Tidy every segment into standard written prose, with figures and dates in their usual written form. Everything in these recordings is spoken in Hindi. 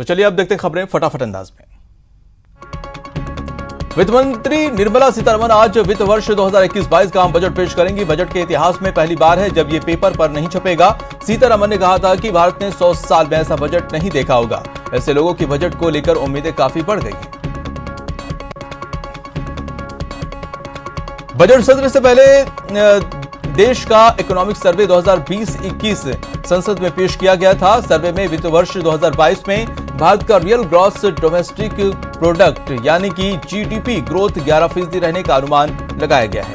तो चलिए अब देखते हैं खबरें फटाफट अंदाज में। वित्त मंत्री निर्मला सीतारमण आज वित्त वर्ष 2021-22 का आम बजट पेश करेंगी। बजट के इतिहास में पहली बार है जब ये पेपर पर नहीं छपेगा। सीतारमण ने कहा था कि भारत ने 100 साल में ऐसा बजट नहीं देखा होगा। ऐसे लोगों की बजट को लेकर उम्मीदें काफी बढ़ गई हैं। बजट सत्र से पहले देश का इकोनॉमिक सर्वे 2020-21 संसद में पेश किया गया था। सर्वे में वित्त वर्ष 2022 में भारत का रियल ग्रॉस डोमेस्टिक प्रोडक्ट यानी कि जीडीपी ग्रोथ 11% रहने का अनुमान लगाया गया है।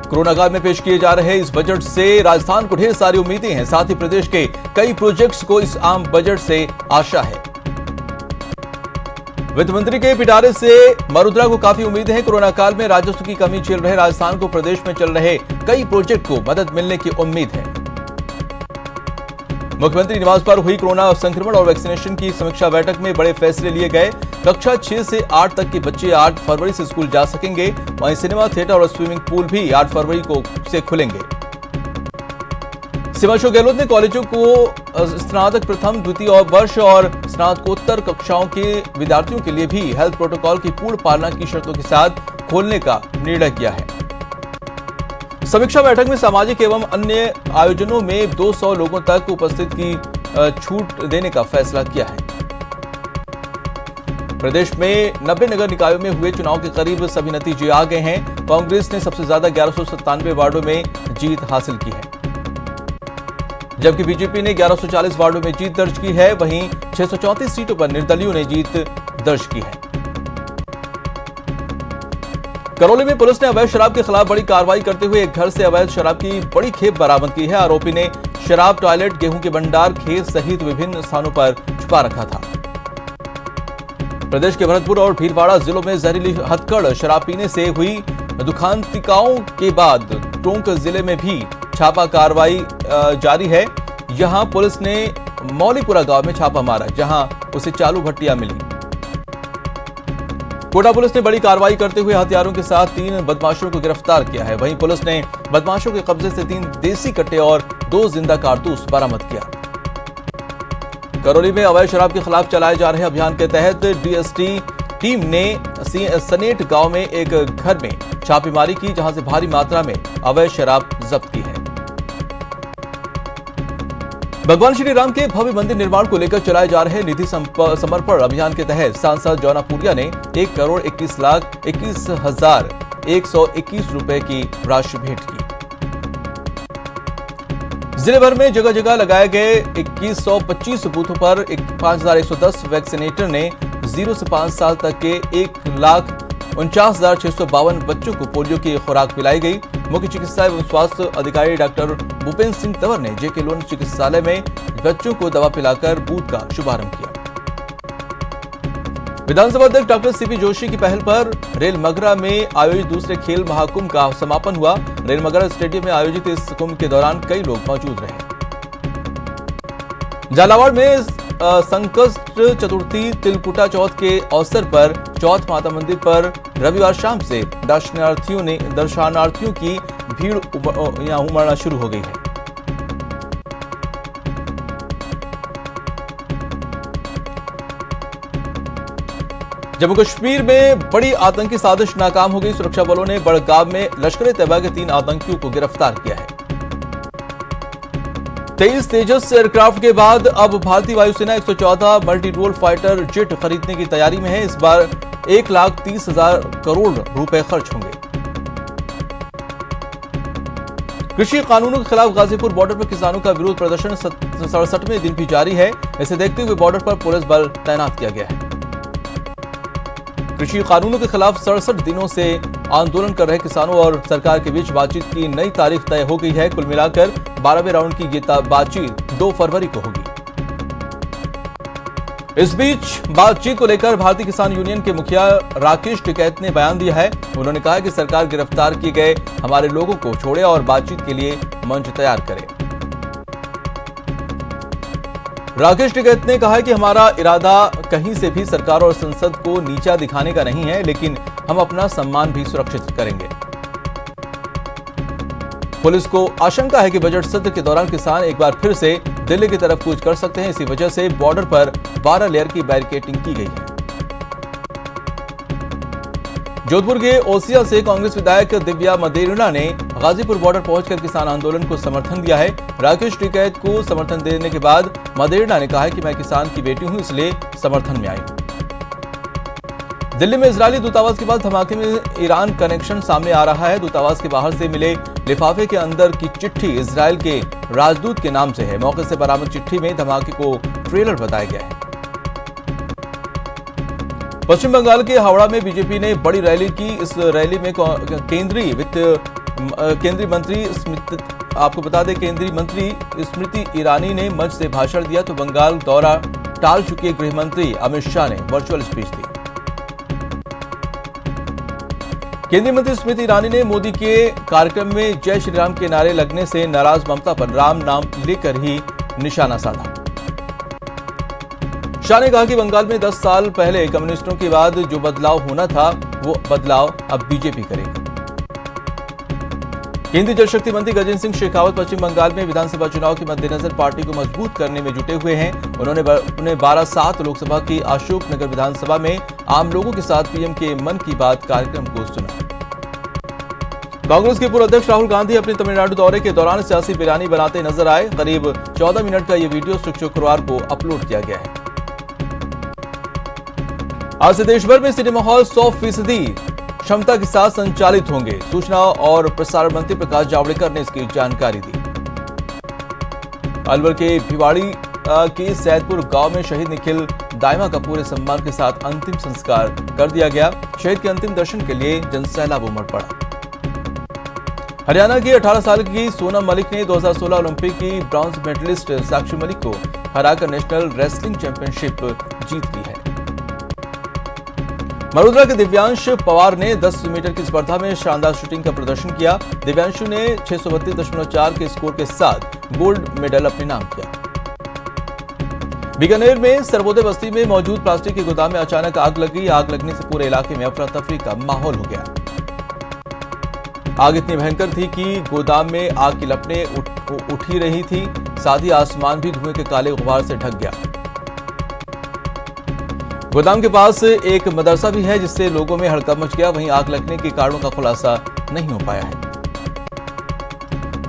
कोरोना काल में पेश किए जा रहे इस बजट से राजस्थान को ढेर सारी उम्मीदें हैं। साथ ही प्रदेश के कई प्रोजेक्ट्स को इस आम बजट से आशा है। वित्त मंत्री के पिटारे से मरुद्रा को काफी उम्मीदें हैं। कोरोना काल में राजस्व की कमी झेल रहे राजस्थान को प्रदेश में चल रहे कई प्रोजेक्ट को मदद मिलने की उम्मीद है। मुख्यमंत्री निवास पर हुई कोरोना संक्रमण और वैक्सीनेशन की समीक्षा बैठक में बड़े फैसले लिए गए। कक्षा 6 से 8 तक के बच्चे 8 फरवरी से स्कूल जा सकेंगे। वहीं सिनेमा थिएटर और स्विमिंग पूल भी 8 फरवरी से खुलेंगे। सीमा अशोक गहलोत ने कॉलेजों को स्नातक प्रथम द्वितीय वर्ष और स्नातकोत्तर कक्षाओं के विद्यार्थियों के लिए भी हेल्थ प्रोटोकॉल की पूर्ण पालना की शर्तों के साथ खोलने का निर्णय किया है। समीक्षा बैठक में सामाजिक एवं अन्य आयोजनों में 200 लोगों तक उपस्थित की छूट देने का फैसला किया है। प्रदेश में 90 नगर निकायों में हुए चुनाव के करीब सभी नतीजे आ गए हैं। कांग्रेस ने सबसे ज्यादा 1197 वार्डों में जीत हासिल की है, जबकि बीजेपी ने 1140 वार्डों में जीत दर्ज की है। वहीं 634 सीटों पर निर्दलीयों ने जीत दर्ज की है। करौली में पुलिस ने अवैध शराब के खिलाफ बड़ी कार्रवाई करते हुए एक घर से अवैध शराब की बड़ी खेप बरामद की है। आरोपी ने शराब, टॉयलेट, गेहूं के भंडार, खेत सहित विभिन्न स्थानों पर छुपा रखा था। प्रदेश के भरतपुर और भीलवाड़ा जिलों में जहरीली हथकड़ शराब पीने से हुई दुखांतिकाओं के बाद टोंक जिले में भी छापा कार्रवाई जारी है। यहां पुलिस ने मौलीपुरा गांव में छापा मारा, जहां उसे चालू भट्टियां मिली। कोटा पुलिस ने बड़ी कार्रवाई करते हुए हथियारों के साथ 3 बदमाशों को गिरफ्तार किया है। वहीं पुलिस ने बदमाशों के कब्जे से 3 देसी कट्टे और 2 जिंदा कारतूस बरामद किया। करौली में अवैध शराब के खिलाफ चलाए जा रहे अभियान के तहत डीएसटी टीम ने सनेट गांव में एक घर में छापेमारी की, जहां से भारी मात्रा में अवैध शराब जब्त की है। भगवान श्री राम के भव्य मंदिर निर्माण को लेकर चलाए जा रहे निधि समर्पण अभियान के तहत सांसद जौनापुरिया ने 1,21,21,121 रुपए की राशि भेंट की। जिले भर में जगह जगह लगाए गए 2125 बूथों पर 5110 वैक्सीनेटर ने 0 से 5 साल तक के 1,49,652 बच्चों को पोलियो की खुराक पिलाई गई। मुख्य चिकित्सा एवं स्वास्थ्य अधिकारी डॉक्टर भूपेंद्र सिंह तंवर ने जेके लोन चिकित्सालय में बच्चों को दवा पिलाकर बूथ का शुभारंभ किया। विधानसभा अध्यक्ष डॉक्टर सीपी जोशी की पहल पर रेलमगरा में आयोजित दूसरे खेल महाकुंभ का समापन हुआ। रेलमगरा स्टेडियम में आयोजित इस कुंभ के दौरान कई लोग मौजूद रहे। झालावाड़ में संकष्ट चतुर्थी तिलकुटा चौथ के अवसर पर चौथ माता मंदिर पर रविवार शाम से दर्शनार्थियों की भीड़ यहां उमड़ना शुरू हो गई है। जम्मू कश्मीर में बड़ी आतंकी साजिश नाकाम हो गई। सुरक्षा बलों ने बड़गाम में लश्कर तैयबा के 3 आतंकियों को गिरफ्तार किया है। 23 तेजस एयरक्राफ्ट के बाद अब भारतीय वायुसेना 114 मल्टी रोल फाइटर जेट खरीदने की तैयारी में है। इस बार 1,30,000 करोड़ रुपए खर्च होंगे। कृषि कानूनों के खिलाफ गाजीपुर बॉर्डर पर किसानों का विरोध प्रदर्शन 67वें दिन भी जारी है। इसे देखते हुए बॉर्डर पर पुलिस बल तैनात किया गया है। कृषि कानूनों के खिलाफ 67 दिनों से आंदोलन कर रहे किसानों और सरकार के बीच बातचीत की नई तारीख तय हो गई है। कुल मिलाकर 12वें राउंड की ये बातचीत 2 फरवरी को होगी। इस बीच बातचीत को लेकर भारतीय किसान यूनियन के मुखिया राकेश टिकैत ने बयान दिया है। उन्होंने कहा कि सरकार गिरफ्तार किए गए हमारे लोगों को छोड़े और बातचीत के लिए मंच तैयार करे। राकेश टिकैत ने कहा कि हमारा इरादा कहीं से भी सरकार और संसद को नीचा दिखाने का नहीं है, लेकिन हम अपना सम्मान भी सुरक्षित करेंगे। पुलिस को आशंका है कि बजट सत्र के दौरान किसान एक बार फिर से दिल्ली की तरफ कूच कर सकते हैं। इसी वजह से बॉर्डर पर 12 लेयर की बैरिकेडिंग की गई है। जोधपुर के ओसिया से कांग्रेस विधायक दिव्या मदेरणा ने गाजीपुर बॉर्डर पहुंचकर किसान आंदोलन को समर्थन दिया है। राकेश टिकैत को समर्थन देने के बाद मदेरणा ने कहा है कि मैं किसान की बेटी हूं, इसलिए समर्थन में आई। दिल्ली में इजरायली दूतावास के बाद धमाके में ईरान कनेक्शन सामने आ रहा है। दूतावास के बाहर से मिले लिफाफे के अंदर की चिट्ठी इजरायल के राजदूत के नाम से है। मौके से बरामद चिट्ठी में धमाके को ट्रेलर बताया गया है। पश्चिम बंगाल के हावड़ा में बीजेपी ने बड़ी रैली की। इस रैली में केंद्रीय मंत्री केंद्रीय मंत्री स्मृति ईरानी ने मंच से भाषण दिया, तो बंगाल दौरा टाल चुके गृह मंत्री अमित शाह ने वर्चुअल स्पीच दी। केंद्रीय मंत्री स्मृति ईरानी ने मोदी के कार्यक्रम में जय श्री राम के नारे लगने से नाराज ममता पर राम नाम लेकर ही निशाना साधा। शाह ने कहा कि बंगाल में 10 साल पहले कम्युनिस्टों के बाद जो बदलाव होना था, वो बदलाव अब बीजेपी करेगी। केंद्रीय जल शक्ति मंत्री गजेंद्र सिंह शेखावत पश्चिम बंगाल में विधानसभा चुनाव के मद्देनजर पार्टी को मजबूत करने में जुटे हुए हैं। उन्होंने 12/7 लोकसभा की अशोकनगर विधानसभा में आम लोगों के साथ पीएम के मन की बात कार्यक्रम को सुना। कांग्रेस के पूर्व अध्यक्ष राहुल गांधी अपने तमिलनाडु दौरे के दौरान सियासी बिरयानी बनाते नजर आए। करीब 14 मिनट का ये वीडियो शुक्रवार को अपलोड किया गया है। आज से देश भर में सिनेमा हॉल 100% क्षमता के साथ संचालित होंगे। सूचना और प्रसारण मंत्री प्रकाश जावड़ेकर ने इसकी जानकारी दी। अलवर के भिवाड़ी के सैदपुर गांव में शहीद निखिल दाइमा का पूरे सम्मान के साथ अंतिम संस्कार कर दिया गया। शहीद के अंतिम दर्शन के लिए जनसैलाब उमड़ पड़ा। हरियाणा की 18 साल की सोनम मलिक ने 2016 ओलंपिक की ब्रॉन्ज मेडलिस्ट साक्षी मलिक को हराकर नेशनल रेसलिंग चैंपियनशिप जीत ली है। मरोदरा के दिव्यांश पवार ने 10 मीटर की स्पर्धा में शानदार शूटिंग का प्रदर्शन किया। दिव्यांशु ने 632.4 के स्कोर के साथ गोल्ड मेडल अपने नाम किया। बीकानेर में सर्वोदय बस्ती में मौजूद प्लास्टिक के गोदाम में अचानक आग लगी। आग लगने से पूरे इलाके में अफरा तफरी का माहौल हो गया। आग इतनी भयंकर थी कि गोदाम में आग की लपटें उठ ही रही थी, साथ ही आसमान भी धुएं के काले गुबार से ढक गया। गोदाम के पास एक मदरसा भी है, जिससे लोगों में हड़कंप मच गया। वहीं आग लगने के कारणों का खुलासा नहीं हो पाया है।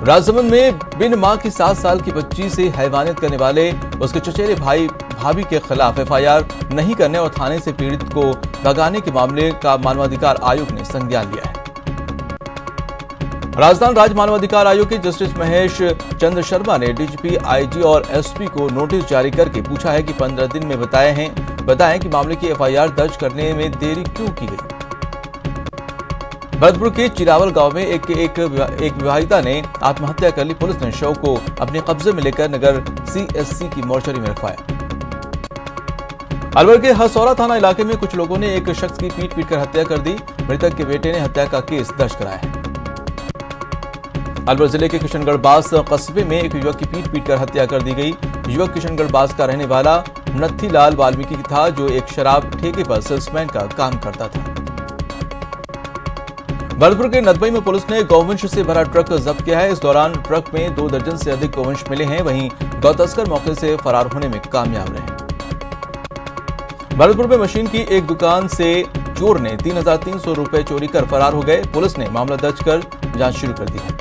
राजसमंद में बिन मां की 7 साल की बच्ची से हैवानियत करने वाले उसके चचेरे भाई भाभी के खिलाफ एफआईआर नहीं करने और थाने से पीड़ित को भगाने के मामले का मानवाधिकार आयोग ने संज्ञान लिया है। राजस्थान राज्य मानवाधिकार आयोग के जस्टिस महेश चंद्र शर्मा ने डीजीपी, आईजी और एसपी को नोटिस जारी करके पूछा है कि 15 दिन में बताएं कि मामले की एफआईआर दर्ज करने में देरी क्यों की गई। भरतपुर के चिरावल गांव में एक विवाहिता ने आत्महत्या कर ली। पुलिस ने शव को अपने कब्जे में लेकर नगर सीएससी की मोर्चरी में रखवाया। अलवर के हसौरा थाना इलाके में कुछ लोगों ने एक शख्स की पीट कर हत्या कर दी। मृतक के बेटे ने हत्या का केस दर्ज कराया है। अलवर जिले के किशनगढ़ बास कस्बे में एक युवक की पीट कर हत्या कर दी गई। युवक किशनगढ़ बास का रहने वाला नत्थीलाल वाल्मीकि था, जो एक शराब ठेके पर सेल्समैन का काम करता था। भरतपुर के नदबई में पुलिस ने गौवंश से भरा ट्रक जब्त किया है। इस दौरान ट्रक में 2 दर्जन से अधिक गौवंश मिले हैं। वहीं गौतस्कर मौके से फरार होने में कामयाब रहे। भरतपुर में मशीन की एक दुकान से चोर ने 3,300 रुपए चोरी कर फरार हो गए। पुलिस ने मामला दर्ज कर जांच शुरू कर दी है।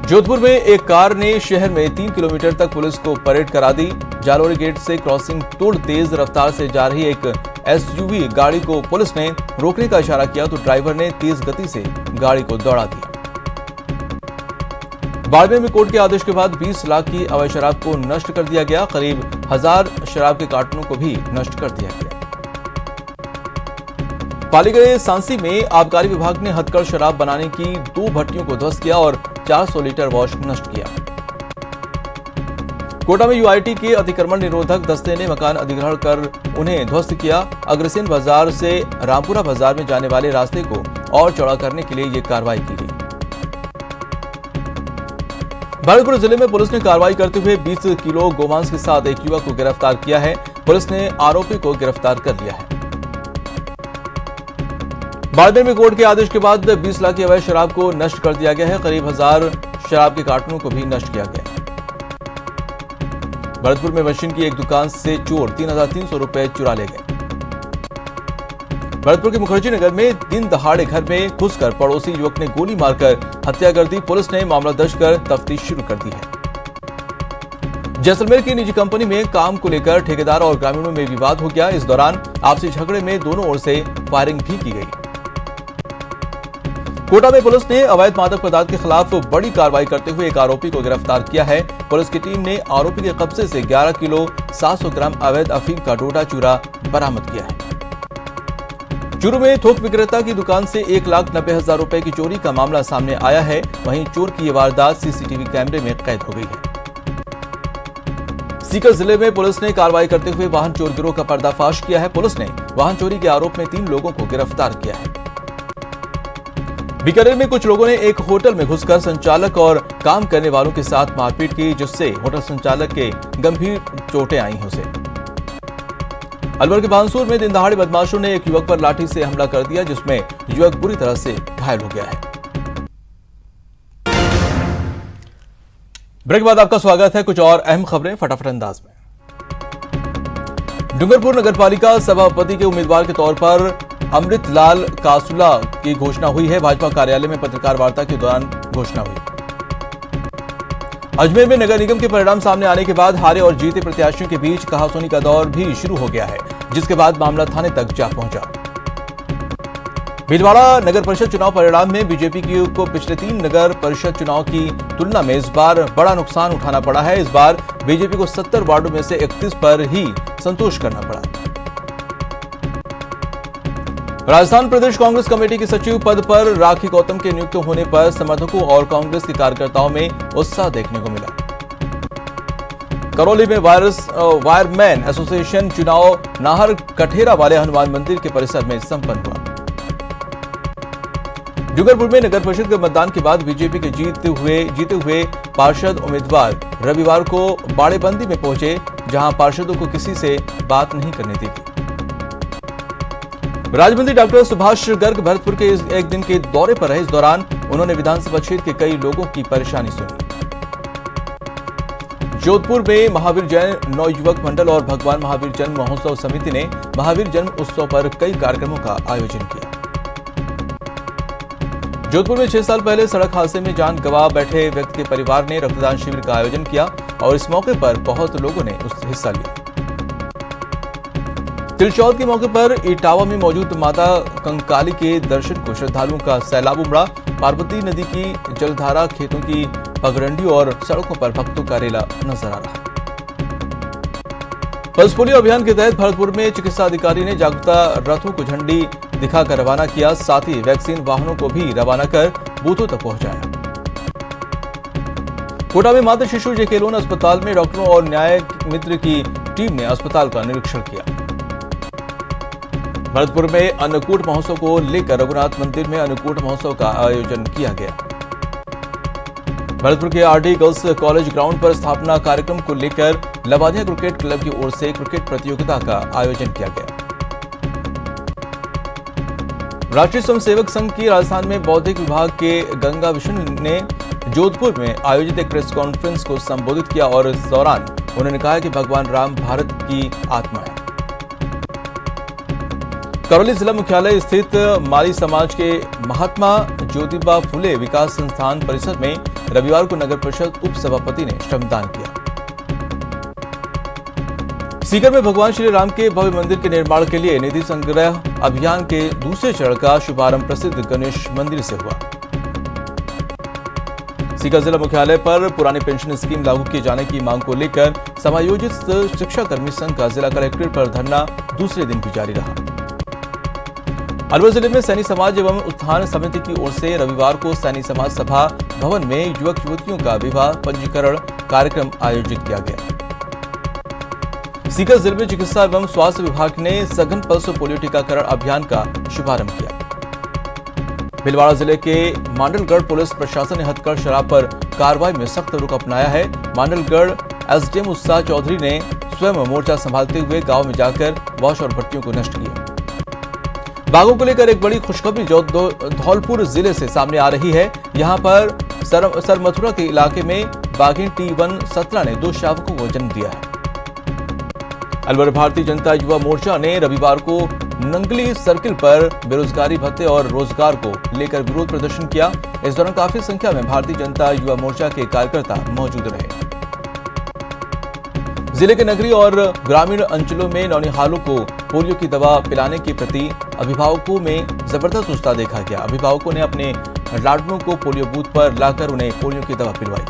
जोधपुर में एक कार ने शहर में 3 किलोमीटर तक पुलिस को परेड करा दी। जालोरी गेट से क्रॉसिंग तोड़ तेज रफ्तार से जा रही एक एसयूवी गाड़ी को पुलिस ने रोकने का इशारा किया, तो ड्राइवर ने तेज गति से गाड़ी को दौड़ा दिया। बाड़मेर में कोर्ट के आदेश के बाद 20 लाख की अवैध शराब को नष्ट कर दिया गया। करीब 1000 शराब के कार्टनों को भी नष्ट कर दिया गया। पाली गए सांसी में आबकारी विभाग ने हथकढ़ शराब बनाने की 2 भट्टियों को ध्वस्त किया और 400 लीटर वॉश नष्ट किया। कोटा में यूआईटी के अतिक्रमण निरोधक दस्ते ने मकान अधिग्रहण कर उन्हें ध्वस्त किया। अग्रसेन बाजार से रामपुरा बाजार में जाने वाले रास्ते को और चौड़ा करने के लिए यह कार्रवाई की गई। भरतपुर जिले में पुलिस ने कार्रवाई करते हुए 20 किलो गोमांस के साथ एक युवक को गिरफ्तार किया है। पुलिस ने आरोपी को गिरफ्तार कर लिया है। बाड़मेर में कोर्ट के आदेश के बाद 20 लाख की अवैध शराब को नष्ट कर दिया गया है। करीब 1000 शराब के कार्टनों को भी नष्ट किया गया है। भरतपुर में मशीन की एक दुकान से चोर 3,300 रुपए चुरा ले गए। भरतपुर के मुखर्जी नगर में दिन दहाड़े घर में घुसकर पड़ोसी युवक ने गोली मारकर हत्या कर दी। पुलिस ने मामला दर्ज कर तफ्तीश शुरू कर दी है। जैसलमेर की निजी कंपनी में काम को लेकर ठेकेदार और ग्रामीणों में विवाद हो गया। इस दौरान आपसी झगड़े में दोनों ओर से फायरिंग भी की गई। कोटा में पुलिस ने अवैध मादक पदार्थ के खिलाफ बड़ी कार्रवाई करते हुए एक आरोपी को गिरफ्तार किया है। पुलिस की टीम ने आरोपी के कब्जे से 11 किलो 700 ग्राम अवैध अफीम का डोडा चूरा बरामद किया है। चूरू में थोक विक्रेता की दुकान से 1,90,000 रुपए की चोरी का मामला सामने आया है। वहीं चोर की यह वारदात सीसीटीवी कैमरे में कैद हो गई है। सीकर जिले में पुलिस ने कार्रवाई करते हुए वाहन चोर गिरोह का पर्दाफाश किया है। पुलिस ने वाहन चोरी के आरोप में 3 लोगों को गिरफ्तार किया है। बीकानेर में कुछ लोगों ने एक होटल में घुसकर संचालक और काम करने वालों के साथ मारपीट की, जिससे होटल संचालक के गंभीर चोटें आई हैं उसे। अलवर के बांसुर में दिनदहाड़े बदमाशों ने एक युवक पर लाठी से हमला कर दिया, जिसमें युवक बुरी तरह से घायल हो गया है। ब्रेक के बाद आपका स्वागत है। कुछ और अहम खबरें फटाफट अंदाज में। डूंगरपुर नगरपालिका सभापति के उम्मीदवार के तौर पर अमृतलाल कासुला की घोषणा हुई है। भाजपा कार्यालय में पत्रकार वार्ता के दौरान घोषणा हुई। अजमेर में नगर निगम के परिणाम सामने आने के बाद हारे और जीते प्रत्याशियों के बीच कहासुनी का दौर भी शुरू हो गया है, जिसके बाद मामला थाने तक जा पहुंचा। भीलवाड़ा नगर परिषद चुनाव परिणाम में बीजेपी को पिछले 3 नगर परिषद चुनाव की तुलना में इस बार बड़ा नुकसान उठाना पड़ा है। इस बार बीजेपी को 70 वार्डों में से 31 पर ही संतोष करना पड़ा। राजस्थान प्रदेश कांग्रेस कमेटी की सचिव पद पर राखी गौतम के नियुक्त होने पर समर्थकों और कांग्रेस के कार्यकर्ताओं में उत्साह देखने को मिला। करौली में वायरमैन एसोसिएशन चुनाव नाहर कठेरा वाले हनुमान मंदिर के परिसर में संपन्न हुआ। डूंगरपुर में नगर परिषद के मतदान के बाद बीजेपी के जीते हुए पार्षद उम्मीदवार रविवार को बाड़ेबंदी में पहुंचे, जहां पार्षदों को किसी से बात नहीं करने दी गई। राज्य मंत्री डॉक्टर सुभाष गर्ग भरतपुर के एक दिन के दौरे पर रहे। इस दौरान उन्होंने विधानसभा क्षेत्र के कई लोगों की परेशानी सुनी। जोधपुर में महावीर जैन नवयुवक मंडल और भगवान महावीर जन्म महोत्सव समिति ने महावीर जन्म उत्सव पर कई कार्यक्रमों का आयोजन किया। जोधपुर में 6 साल पहले सड़क हादसे में जान गंवा बैठे व्यक्ति के परिवार ने रक्तदान शिविर का आयोजन किया और इस मौके पर बहुत लोगों ने हिस्सा लिया। तिलचौथ के मौके पर इटावा में मौजूद माता कंकाली के दर्शन को श्रद्धालुओं का सैलाब उमड़ा। पार्वती नदी की जलधारा, खेतों की पगडंडी और सड़कों पर भक्तों का रेला नजर आ रहा। पल्स पोलियो अभियान के तहत भरतपुर में चिकित्सा अधिकारी ने जागरूकता रथों को झंडी दिखाकर रवाना किया। साथ ही वैक्सीन वाहनों को भी रवाना कर बूथों तक पहुंचाया। कोटा में मातृ शिशु जेके लोन अस्पताल में डॉक्टरों और न्याय मित्र की टीम ने अस्पताल का निरीक्षण किया। भरतपुर में अन्नकूट महोत्सव को लेकर रघुनाथ मंदिर में अन्नकूट महोत्सव का आयोजन किया गया। भरतपुर के आरडी गर्ल्स कॉलेज ग्राउंड पर स्थापना कार्यक्रम को लेकर लवानिया क्रिकेट क्लब की ओर से क्रिकेट प्रतियोगिता का आयोजन किया गया। राष्ट्रीय स्वयंसेवक संघ की राजस्थान में बौद्धिक विभाग के गंगा विशन ने जोधपुर में आयोजित एक प्रेस कॉन्फ्रेंस को संबोधित किया और इस दौरान उन्होंने कहा कि भगवान राम भारत की आत्मा है। करौली जिला मुख्यालय स्थित माली समाज के महात्मा ज्योतिबा फुले विकास संस्थान परिसर में रविवार को नगर परिषद उप सभापति ने श्रमदान किया। सीकर में भगवान श्री राम के भव्य मंदिर के निर्माण के लिए निधि संग्रह अभियान के दूसरे चरण का शुभारंभ प्रसिद्ध गणेश मंदिर से हुआ। सीकर जिला मुख्यालय पर पुरानी पेंशन स्कीम लागू किए जाने की मांग को लेकर समायोजित शिक्षा कर्मी संघ का जिला कलेक्ट्रेट पर धरना दूसरे दिन भी जारी रहा। अलवर जिले में सैनी समाज एवं उत्थान समिति की ओर से रविवार को सैनी समाज सभा भवन में युवक युवतियों का विवाह पंजीकरण कार्यक्रम आयोजित किया गया। सीकर जिले में चिकित्सा एवं स्वास्थ्य विभाग ने सघन पल्स पोलियो टीकाकरण अभियान का शुभारंभ किया। भीलवाड़ा जिले के मांडलगढ़ पुलिस प्रशासन ने हथकड़ शराब पर कार्रवाई में सख्त रुख अपनाया है। मांडलगढ़ एसडीएम उत्साह चौधरी ने स्वयं मोर्चा संभालते हुए गांव में जाकर वॉश और भट्टियों को नष्ट किया। बाघों को लेकर एक बड़ी खुशखबरी धौलपुर जिले से सामने आ रही है। यहां पर सरमथुरा के इलाके में बाघिन T117 ने 2 शावकों को जन्म दिया है। अलवर भारतीय जनता युवा मोर्चा ने रविवार को नंगली सर्किल पर बेरोजगारी भत्ते और रोजगार को लेकर विरोध प्रदर्शन किया। इस दौरान काफी संख्या में भारतीय जनता युवा मोर्चा के कार्यकर्ता मौजूद रहे। जिले के नगरीय और ग्रामीण अंचलों में नौनिहालों को पोलियो की दवा पिलाने के प्रति अभिभावकों में जबरदस्त उत्साह देखा गया। अभिभावकों ने अपने लाडलों को पोलियो बूथ पर लाकर उन्हें पोलियो की दवा पिलवाई।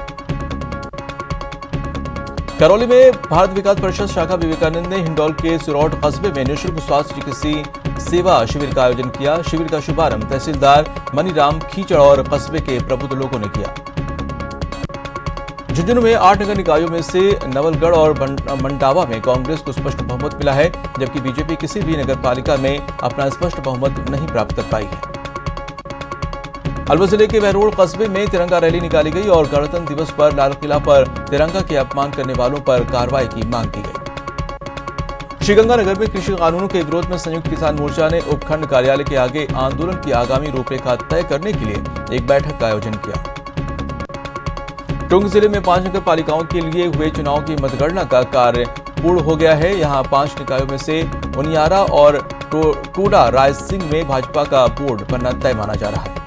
करौली में भारत विकास परिषद शाखा विवेकानंद ने हिंडौल के सिरौट कस्बे में निःशुल्क स्वास्थ्य चिकित्सीय सेवा शिविर का आयोजन किया। शिविर का शुभारंभ तहसीलदार मनीराम खींचड़ और कस्बे के प्रबुद्ध लोगों ने किया। झुंझुनू में 8 नगर निकायों में से नवलगढ़ और मंडावा में कांग्रेस को स्पष्ट बहुमत मिला है, जबकि बीजेपी किसी भी नगर पालिका में अपना स्पष्ट बहुमत नहीं प्राप्त कर पाई है। अलवर जिले के बहरोड कस्बे में तिरंगा रैली निकाली गई और गणतंत्र दिवस पर लाल किला पर तिरंगा के अपमान करने वालों पर कार्रवाई की मांग की गई। श्रीगंगानगर में कृषि कानूनों के विरोध में संयुक्त किसान मोर्चा ने उपखंड कार्यालय के आगे आंदोलन की आगामी रूपरेखा तय करने के लिए एक बैठक का आयोजन किया। टोंक जिले में 5 नगर पालिकाओं के लिए हुए चुनाव की मतगणना का कार्य पूर्ण हो गया है। यहां 5 निकायों में से उनियारा और टोडा राय सिंह में भाजपा का बोर्ड बनना तय माना जा रहा है।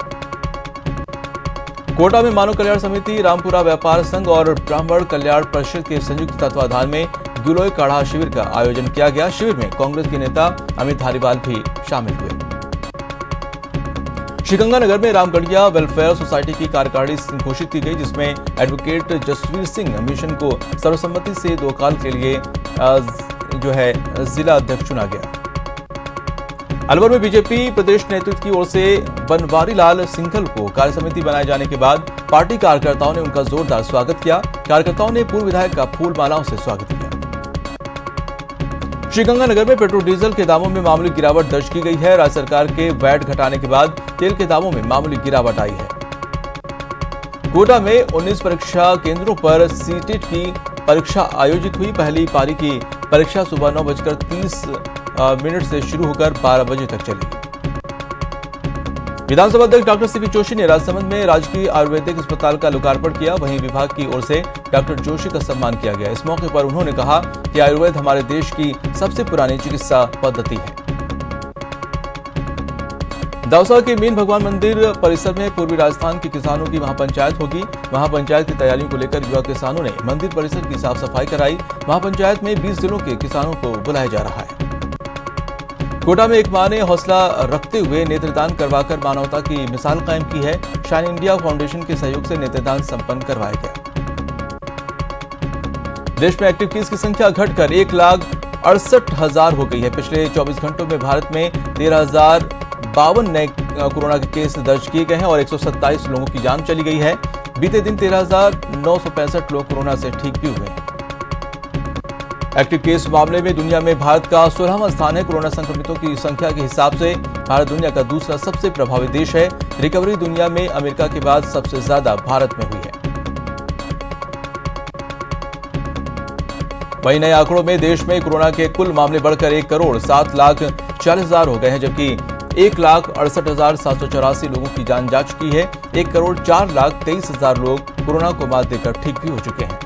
कोटा में मानव कल्याण समिति, रामपुरा व्यापार संघ और ब्राह्मण कल्याण परिषद के संयुक्त तत्वाधान में गिलोय काढ़ा शिविर का आयोजन किया गया। शिविर में कांग्रेस के नेता अमित धारीवाल भी शामिल हुए। श्रीगंगानगर में रामगढ़िया वेलफेयर सोसाइटी की कार्यकारिणी घोषित की गई, जिसमें एडवोकेट जसवीर सिंह मिशन को सर्वसम्मति से 2 साल के लिए जिला अध्यक्ष चुना गया। अलवर में बीजेपी प्रदेश नेतृत्व की ओर से बनवारी लाल सिंघल को कार्यसमिति बनाए जाने के बाद पार्टी कार्यकर्ताओं ने उनका जोरदार स्वागत किया। कार्यकर्ताओं ने पूर्व विधायक का फूल मालाओं से स्वागत किया। श्रीगंगानगर में पेट्रोल डीजल के दामों में मामूली गिरावट दर्ज की गई है। राज्य सरकार के वैट घटाने के बाद तेल के दामों में मामूली गिरावट आई है। कोटा में 19 परीक्षा केंद्रों पर सीटेट की परीक्षा आयोजित हुई। पहली पारी की परीक्षा सुबह 9:30 से शुरू होकर 12 बजे तक चली। विधानसभा अध्यक्ष डॉक्टर सीपी जोशी ने राजसमंद में राजकीय आयुर्वेदिक अस्पताल का लोकार्पण किया। वहीं विभाग की ओर से डॉक्टर जोशी का सम्मान किया गया। इस मौके पर उन्होंने कहा कि आयुर्वेद हमारे देश की सबसे पुरानी चिकित्सा पद्धति है। दौसा के मीन भगवान मंदिर परिसर में पूर्वी राजस्थान के किसानों की महापंचायत होगी। महापंचायत की तैयारियों को लेकर युवा किसानों ने मंदिर परिसर की साफ सफाई कराई। महापंचायत में 20 जिलों के किसानों को बुलाया जा रहा है। कोटा में एक मां ने हौसला रखते हुए नेत्रदान करवाकर मानवता की मिसाल कायम की है। शाइन इंडिया फाउंडेशन के सहयोग से नेत्रदान संपन्न करवाया गया। देश में एक्टिव केस की संख्या घटकर 1,68,000 हो गई है। पिछले 24 घंटों में भारत में 13,052 नए कोरोना के केस दर्ज किए गए हैं और 127 लोगों की जान चली गई है। बीते दिन 13,965 लोग कोरोना से ठीक भी हुए हैं। एक्टिव केस मामले में दुनिया में भारत का 16वां स्थान है। कोरोना संक्रमितों की संख्या के हिसाब से भारत दुनिया का दूसरा सबसे प्रभावित देश है। रिकवरी दुनिया में अमेरिका के बाद सबसे ज्यादा भारत में हुई है। वहीं नए आंकड़ों में देश में कोरोना के कुल मामले बढ़कर 1,07,40,000 हो गए हैं, जबकि 1,68,784 लोगों की जान जा चुकी है। 1,04,23,000 लोग कोरोना को मात देकर ठीक भी हो चुके हैं।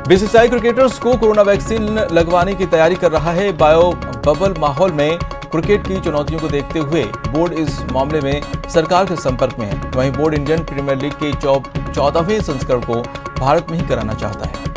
बीसीसीआई क्रिकेटर्स को कोरोना वैक्सीन लगवाने की तैयारी कर रहा है। बायो बबल माहौल में क्रिकेट की चुनौतियों को देखते हुए बोर्ड इस मामले में सरकार के संपर्क में है। वहीं बोर्ड इंडियन प्रीमियर लीग के 14वें संस्करण को भारत में ही कराना चाहता है।